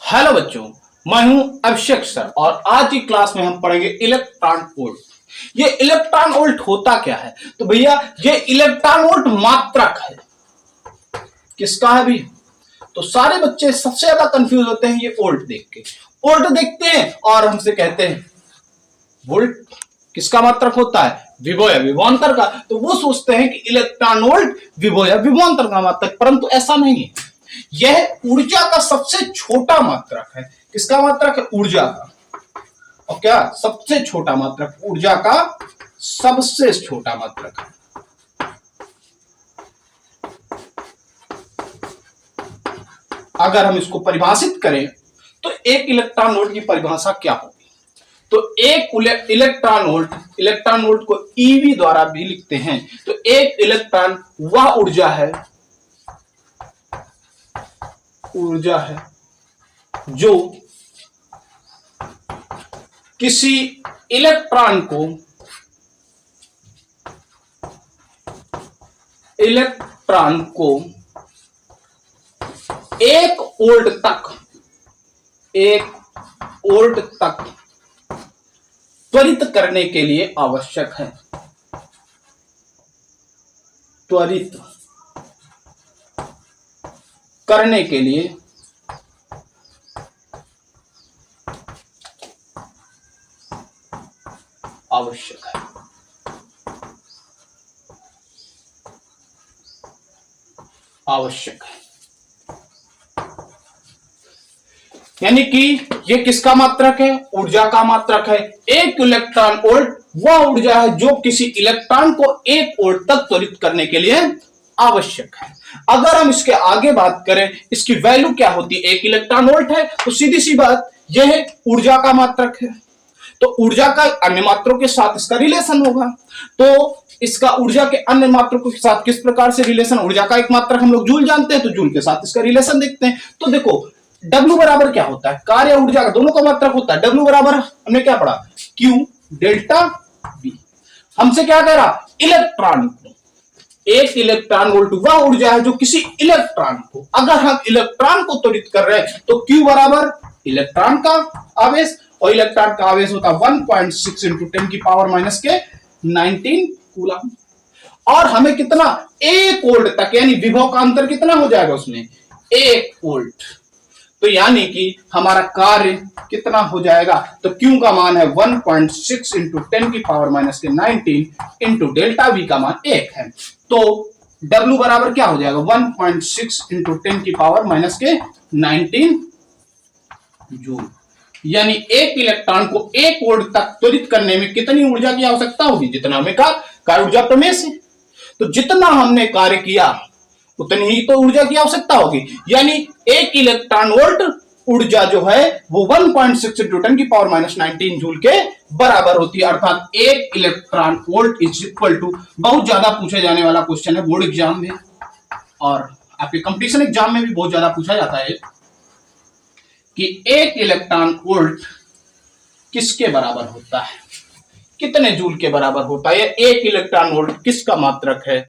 Hello बच्चों, मैं हूं अभिषेक सर और आज की क्लास में हम पढ़ेंगे इलेक्ट्रॉन वोल्ट। ये इलेक्ट्रॉन वोल्ट होता क्या है? तो भैया ये इलेक्ट्रॉन वोल्ट मात्रक है। किसका है भी? तो सारे बच्चे सबसे ज्यादा कंफ्यूज होते हैं ये वोल्ट देख के। वोल्ट देखते हैं और हमसे कहते हैं वोल्ट किसका मात्रक होता है? विभव या विभवांतर का। तो वो सोचते हैं कि इलेक्ट्रॉन वोल्ट विभव या विभवांतर का मात्रक, परंतु ऐसा नहीं है। यह ऊर्जा का सबसे छोटा मात्रक है। किसका मात्रक है? ऊर्जा का। और क्या सबसे छोटा मात्रक? ऊर्जा का सबसे छोटा मात्रक है। अगर हम इसको परिभाषित करें तो एक इलेक्ट्रॉन वोल्ट की परिभाषा क्या होगी? तो एक इलेक्ट्रॉन वोल्ट को ईवी द्वारा भी लिखते हैं। तो एक इलेक्ट्रॉन वह ऊर्जा है जो किसी इलेक्ट्रॉन को एक वोल्ट तक त्वरित करने के लिए आवश्यक है। त्वरित करने के लिए आवश्यक है। यानी कि ये किसका मात्रक है? ऊर्जा का मात्रक है। एक इलेक्ट्रॉन वोल्ट वह ऊर्जा है जो किसी इलेक्ट्रॉन को एक वोल्ट तक त्वरित करने के लिए आवश्यक है। अगर हम इसके आगे बात करें, इसकी वैल्यू क्या होती है? एक इलेक्ट्रॉन वोल्ट है तो सीधी सी बात यह ऊर्जा का मात्रक है। तो ऊर्जा का अन्य मात्रों के साथ इसका रिलेशन होगा। तो इसका ऊर्जा के अन्य मात्रकों के साथ किस प्रकार से रिलेशन? ऊर्जा का एक मात्रक हम लोग जूल जानते हैं, तो जूल के साथ इसका रिलेशन देखते हैं। तो देखो W बराबर क्या होता है? कार्य ऊर्जा का दोनों का मात्रक होता है। W बराबर हमने क्या पढ़ा? Q delta V। हमसे क्या कह रहा? इलेक्ट्रॉन को एक इलेक्ट्रॉन वोल्ट वह ऊर्जा है जो किसी इलेक्ट्रॉन को, अगर हम इलेक्ट्रॉन को त्वरित कर रहे हैं तो Q बराबर इलेक्ट्रॉन का आवेश, और इलेक्ट्रॉन का आवेश होता है 1.6 इंटू 10 की पावर माइनस के 19 कूलम। और हमें कितना? 1 वोल्ट तक, यानी विभव का अंतर कितना हो जाएगा उसमें? 1 वोल्ट। तो यानी कि हमारा कार्य कितना हो जाएगा? तो Q का मान है 1.6 इंटू 10 की पावर माइनस के 19 इंटू डेल्टा V का मान 1 है। तो W बराबर क्या हो जाएगा? 1.6 इंटू 10 की पावर माइनस के 19 जूल। यानी एक इलेक्ट्रॉन को 1 वोल्ट तक त्वरित करने में कितनी ऊर्जा की आवश्यकता होगी? जितना हमें कार्य ऊर्जा प्रमेय से। तो जितना हमने कार्य किया उतनी ही तो ऊर्जा की आवश्यकता होगी। यानी एक इलेक्ट्रॉन वोल्ट ऊर्जा जो है वो 1.6 इंटू 10 की पावर माइनस 19 जूल के बराबर होती है। अर्थात एक electron volt is equal to, बहुत ज्यादा पूछा जाने वाला क्वेश्चन है बोर्ड एग्जाम में और आपके कंपटीशन एग्जाम में भी बहुत ज्यादा पूछा जाता है कि एक इलेक्ट्रॉन वोल्ट किसके बराबर होता है? कितने जूल के बराबर होता है? एक इलेक्ट्रॉन वोल्ट किसका मात्रक है?